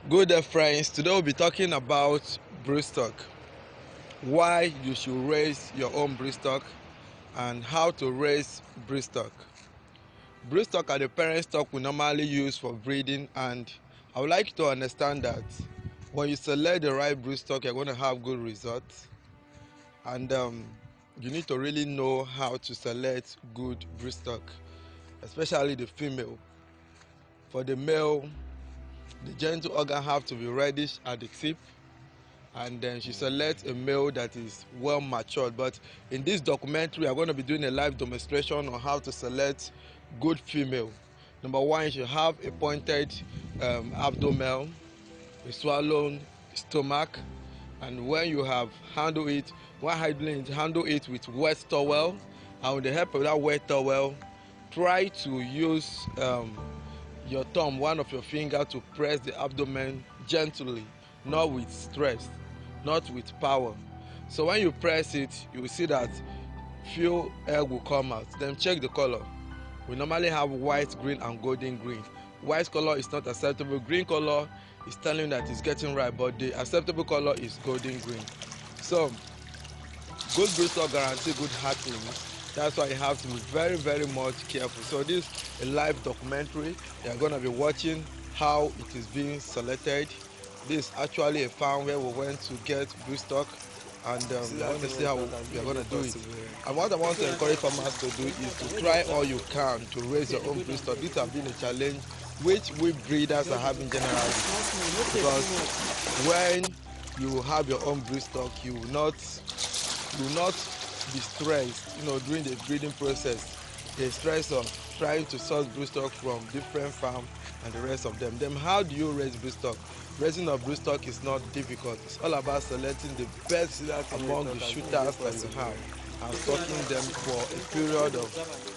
Good day, friends. Today we'll be talking about broodstock, why you should raise your own broodstock, and how to raise broodstock. Broodstock are the parent stock we normally use for breeding, and I would like you to understand that when you select the right broodstock, you're going to have good results. And you need to really know how to select good broodstock, especially the female. For the male, the genital organ have to be reddish at the tip, and then she selects a male that is well matured. But in this documentary, I'm going to be doing a live demonstration on how to select good female. Number one, you should have a pointed abdomen, a swollen stomach, and when you have handled it, while handling it, handle it with wet towel, and with the help of that wet towel, try to use your thumb, one of your finger, to press the abdomen gently, not with stress, not with power. So when you press it, you will see that few egg will come out. Then check the color. We normally have white, green, and golden green. White color is not acceptable. Green color is telling that it's getting right, but the acceptable color is golden green. So good broodstock guarantee good hatchlings. That's why you have to be very, very much careful. So this is a live documentary. You're going to be watching how it is being selected. This is actually a farm where we went to get broodstock, and we're going to see how we are going to do it. And what I want to encourage farmers to do is to try all you can to raise your own broodstock. This has been a challenge which we breeders are having generally, because when you have your own broodstock, you will not be stressed, during the breeding process. The stress of trying to source broodstock from different farms and the rest of them. Then how do you raise broodstock? Raising of broodstock is not difficult. It's all about selecting the best among the shooters that you have and stocking them for a period of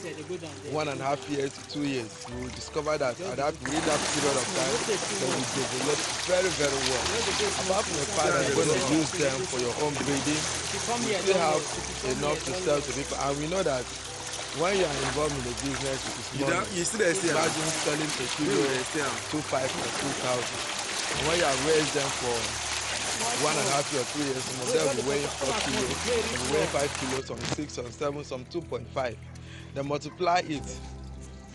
1.5 years to 2 years. You will discover that at that period of time, they will develop very, very well. Apart from the fact that you're going to use them for your own breeding, you still have enough to sell to people. And we know that when you are involved in the business, it is money. Imagine selling a kilo 2.5 or 2,000. And when you have raised them for 1.5 years, 2 years, some of them will be weighing 4 kilos, some will weigh 5 kilos, some 6, some 7, some 2.5. Then multiply it,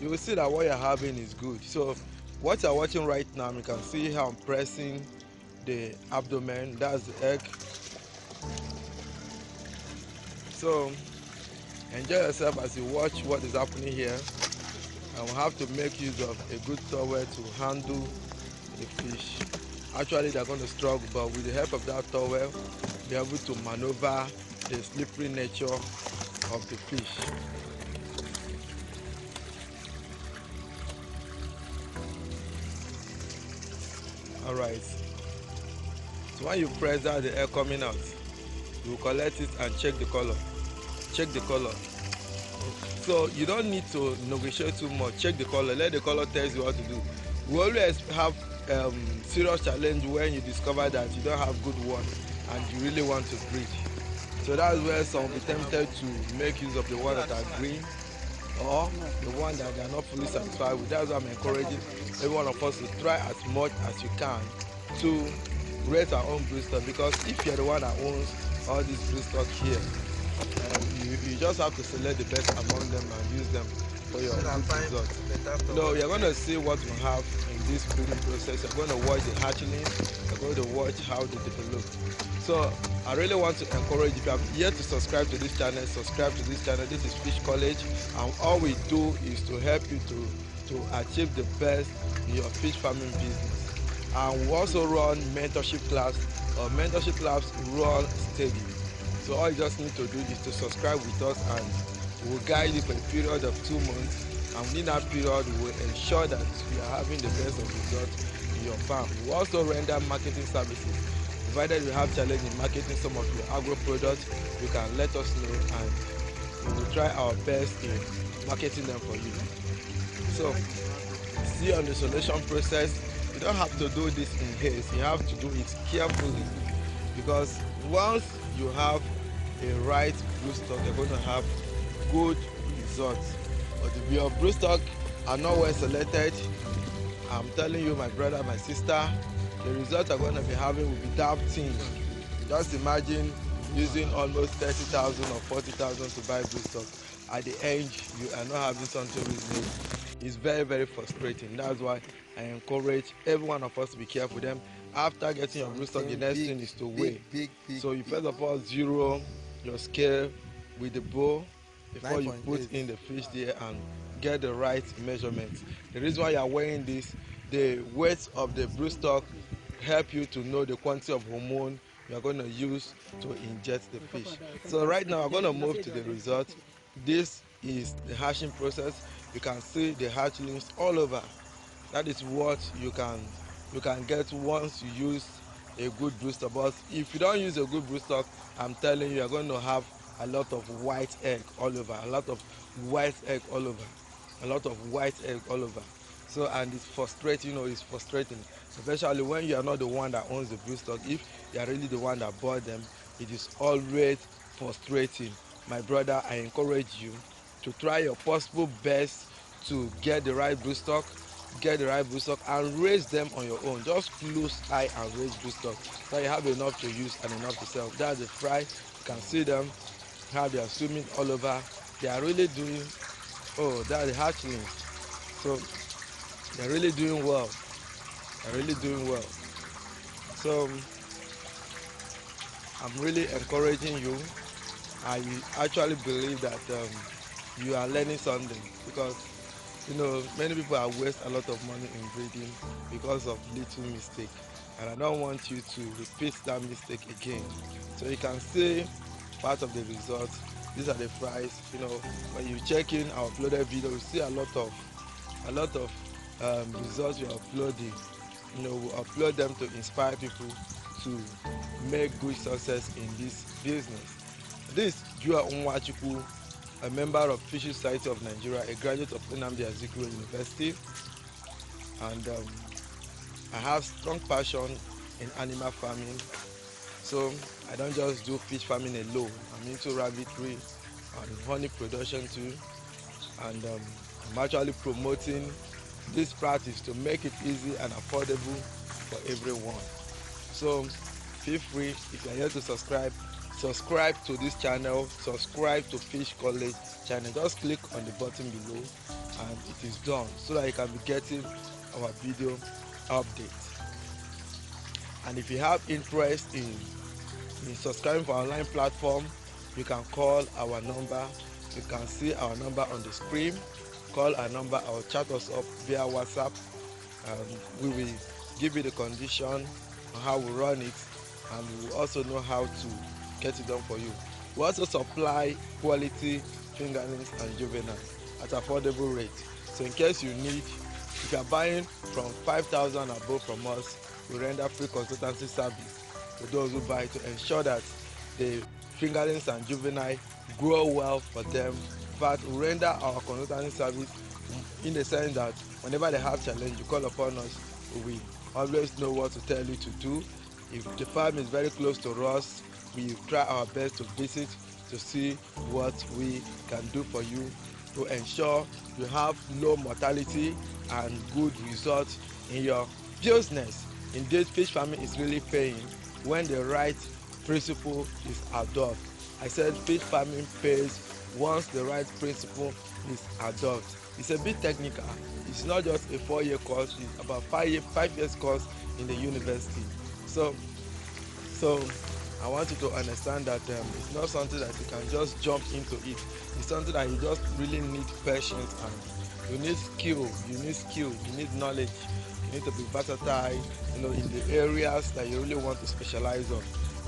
you will see that what you're having is good. So what you're watching right now, you can see how I'm pressing the abdomen. That's the egg. So enjoy yourself as you watch what is happening here. And we have to make use of a good towel to handle the fish. Actually, they're going to struggle, but with the help of that towel, be able to maneuver the slippery nature of the fish. Alright, so when you press out the air coming out, you will collect it and check the color. So you don't need to negotiate too much. Check the color, let the color tell you what to do. We always have serious challenge when you discover that you don't have good one and you really want to breed. So that's where some will be tempted to make use of the one that are green, or the one that they are not fully satisfied with. That's why I'm encouraging every one of us to try as much as you can to raise our own broodstock, because if you're the one that owns all these broodstock here, you just have to select the best among them and use them for your own results. You're going to see what we have in this breeding process. You're going to watch the hatchlings, you're going to watch how they develop. So I really want to encourage, if you have yet to subscribe to this channel, subscribe to this channel. This is Fish College, and all we do is to help you to achieve the best in your fish farming business. And we also run mentorship class. Our mentorship class run steady. So all you just need to do is to subscribe with us, and we will guide you for a period of 2 months. And within that period, we will ensure that you are having the best of results in your farm. We also render marketing services. Provided you have challenge in marketing some of your agro products, you can let us know, and we will try our best in marketing them for you. So see on the selection process, you don't have to do this in haste. You have to do it carefully, because once you have a right broodstock, you're going to have good results. But if your broodstock are not well selected, I'm telling you, my brother, my sister, the results you're going to be having will be doubting. Just imagine using almost 30,000 or 40,000 to buy broodstock. At the end, you are not having something reasonable. It's very, very frustrating. That's why I encourage every one of us to be careful. Then, after getting your broodstock, the next thing is to weigh. So you first of all zero your scale with the bow before you put in the fish there and get the right measurements. The reason why you are weighing this, the weight of the broodstock help you to know the quantity of hormone you are going to use to inject the fish. So right now I'm going to move to the result. This is the hatching process. You can see the hatchlings all over. That is what you can get once you use a good broodstock. But if you don't use a good broodstock, I'm telling you, you're going to have a lot of white egg all over, a lot of white egg all over, a lot of white egg all over. So, and it's frustrating, it's frustrating, especially when you are not the one that owns the broodstock. If you are really the one that bought them, it is always frustrating. My brother, I encourage you to try your possible best to get the right broodstock, and raise them on your own. Just close eye and raise broodstock so you have enough to use and enough to sell. That's the fry. You can see them how they are swimming all over. They are really doing, oh, that's the hatchlings. So they're really doing well. They're really doing well. So I'm really encouraging you. I actually believe that you are learning something, because many people are waste a lot of money in breeding because of little mistake, and I don't want you to repeat that mistake again. So you can see part of the results. These are the fries. When you check in our uploaded video, you see a lot of results we are uploading. We upload them to inspire people to make good success in this business. This Jua Nwachukwu, a member of Fisheries Society of Nigeria, a graduate of Nnamdi Azikiwe University, and I have strong passion in animal farming. So I don't just do fish farming alone. I'm into rabbitry and honey production too, and I'm actually promoting this practice to make it easy and affordable for everyone. So feel free, if you are here to subscribe to this channel, subscribe to Fish College channel. Just click on the button below and it is done, so that you can be getting our video update. And if you have interest in subscribing for our online platform, you can call our number. You can see our number on the screen. Call our number or chat us up via WhatsApp. We will give you the condition on how we run it, and we will also know how to get it done for you. We also supply quality fingerlings and juveniles at affordable rates. So in case you need, if you are buying from 5,000 above from us, we render free consultancy service to those who buy, to ensure that the fingerlings and juvenile grow well for them. In fact, we render our consultancy service in the sense that whenever they have challenge, you call upon us, we always know what to tell you to do. If the farm is very close to us, we try our best to visit to see what we can do for you to ensure you have low mortality and good results in your business. Indeed, fish farming is really paying when the right principle is adopted. I said fish farming pays once the right principle is adopted. It's a bit technical. It's not just a 4-year course. It's about 5 years course in the university. So I want you to understand that it's not something that you can just jump into it. It's something that you just really need patience, and you need skill. You need knowledge. You need to be versatile, in the areas that you really want to specialize on.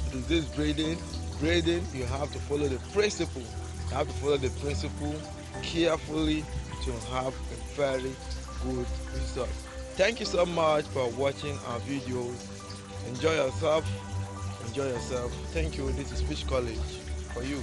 It is this breeding, you have to follow the principle. You have to follow the principle carefully to have a very good result. Thank you so much for watching our videos. Enjoy yourself. Thank you. This is Fish College for you.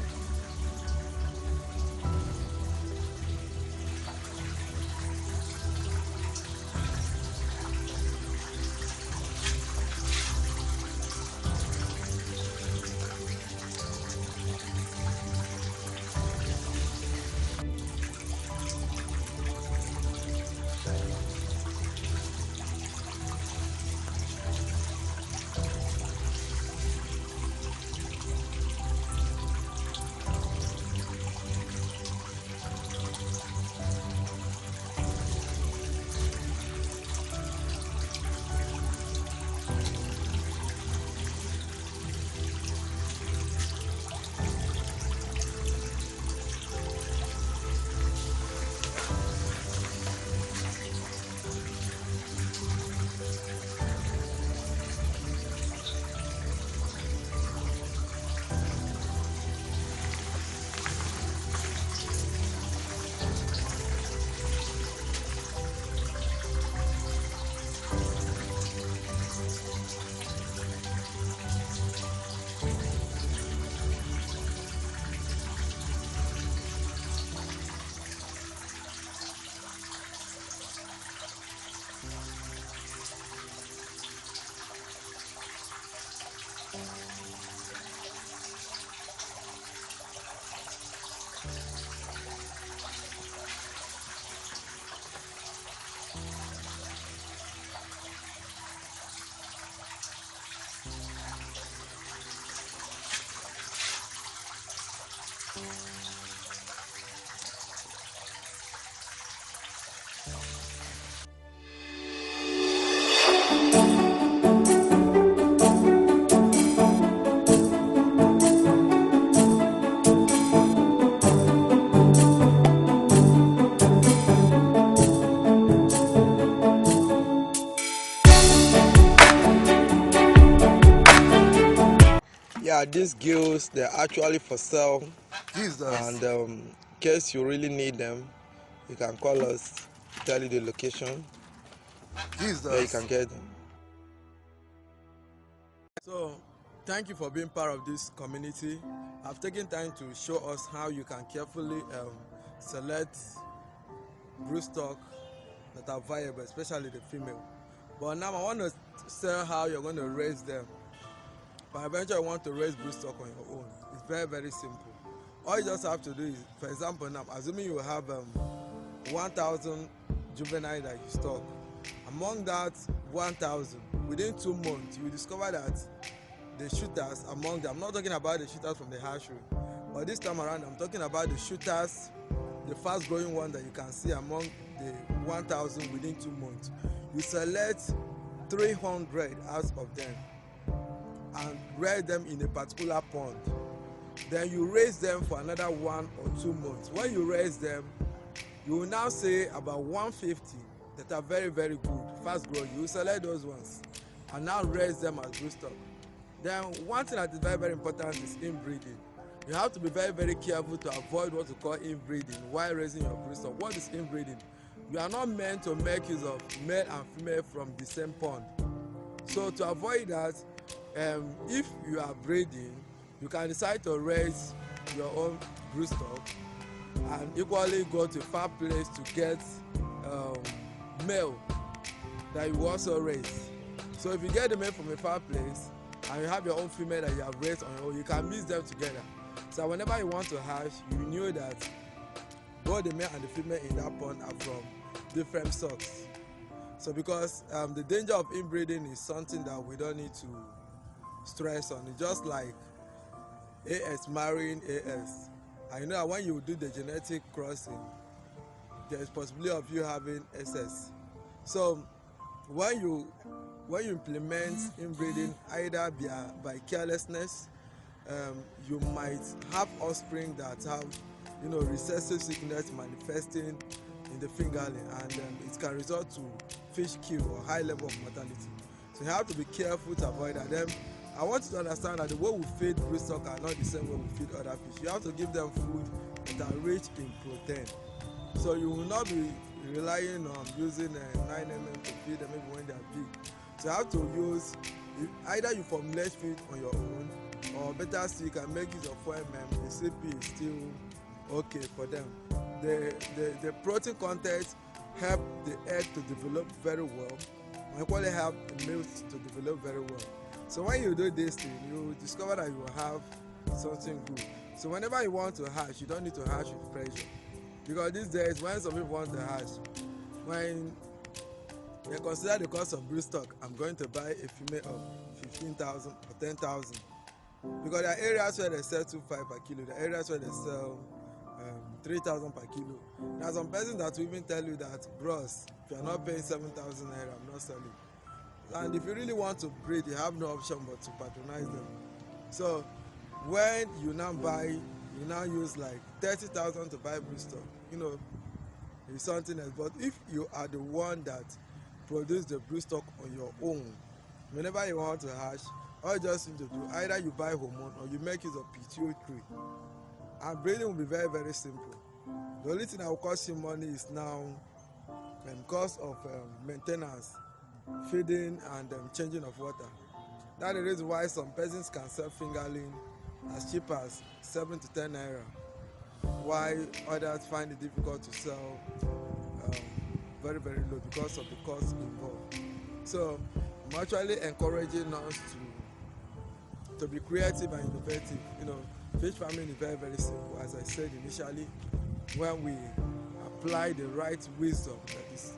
Yeah, these gills, they're actually for sale. Jesus. And in case you really need them, you can call us, tell you the location where you Jesus. can get them. So thank you for being part of this community. I've taken time to show us how you can carefully select broodstock that are viable, especially the female. But now I want to say how you're going to raise them. But eventually you want to raise broodstock on your own. It's very, very simple. All you just have to do is, for example, now assuming you have 1,000 juvenile that you stock, among that 1,000, within 2 months, you will discover that the shooters among them, I'm not talking about the shooters from the hatchery, but this time around I'm talking about the shooters, the fast growing one that you can see among the 1,000 within 2 months. You select 300 out of them and rear them in a particular pond. Then you raise them for another 1 or 2 months. When you raise them, you will now say about 150 that are very, very good, fast growing. You will select those ones and now raise them as broodstock. Then one thing that is very, very important is inbreeding. You have to be very, very careful to avoid what we call inbreeding while raising your broodstock. What is inbreeding? You are not meant to make use of male and female from the same pond. So to avoid that, if you are breeding, you can decide to raise your own broodstock and equally go to a far place to get male that you also raise. So if you get the male from a far place and you have your own female that you have raised on your own, you can mix them together. So whenever you want to hatch, you know that both the male and the female in that pond are from different stocks. So because the danger of inbreeding is something that we don't need to stress on. It's just like AS marrying AS. And you know that when you do the genetic crossing, there is possibility of you having SS. So when you implement inbreeding either by carelessness, you might have offspring that have recessive sickness manifesting in the fingerling, and it can result to fish kill or high level of mortality. So you have to be careful to avoid that. Then I want you to understand that the way we feed broodstock are not the same way we feed other fish. You have to give them food that are rich in protein. So you will not be relying on using 9mm to feed them even when they are big. So you have to use, either you formulate feed on your own, or better still you can make use of 4mm. The CP is still okay for them. The protein content help the egg to develop very well, and equally help the milk to develop very well. So when you do this thing, you discover that you will have something good. So whenever you want to hatch, you don't need to hatch with pressure. Because these days, when some people want to hatch, when they consider the cost of broodstock, I'm going to buy a female of 15,000 or 10,000. Because there are areas where they sell 2,500 per kilo, there are areas where they sell 3,000 per kilo. There are some persons that will even tell you that, bros, if you are not paying 7,000 naira, I'm not selling. And if you really want to breed, you have no option but to patronize them. So when you now buy, you now use like 30,000 to buy broodstock. It's something else. But if you are the one that produce the broodstock on your own, whenever you want to hatch, all you just need to do, either you buy hormone or you make use of pituitary, and breeding will be very, very simple. The only thing that will cost you money is now cost of maintenance, feeding, and changing of water. That's the reason why some persons can sell fingerling as cheap as 7 to 10 naira, while others find it difficult to sell very, very low because of the cost involved. So I'm actually encouraging us to be creative and innovative. Fish farming is very, very simple, as I said initially, when we apply the right wisdom that is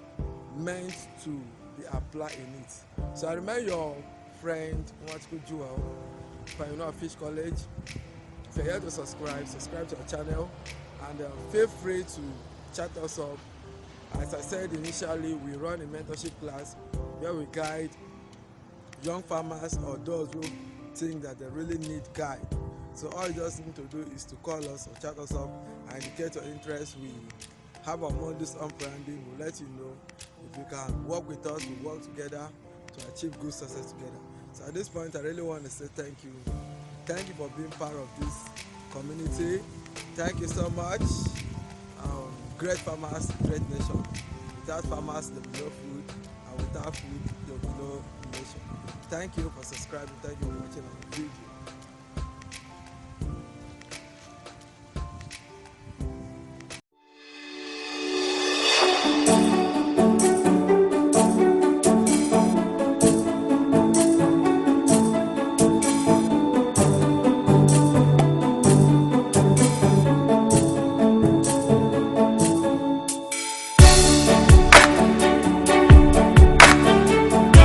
meant to be applied in it. So I remember your friend Nwachukwu Jewel, Pioneer Fish College. If you're here to subscribe to our channel, and feel free to chat us up. As I said initially, we run a mentorship class where we guide young farmers or those who think that they really need guide. So all you just need to do is to call us or chat us up and indicate your interest. We have our modus operandi. We'll let you know if you can work with us. We'll work together to achieve good success together. So at this point, I really want to say thank you Thank you for being part of this community. Thank you so much. Great farmers, great nation. Without farmers, there will be no food, and without food, there will be no nation. Thank you for subscribing. Thank you for watching our video.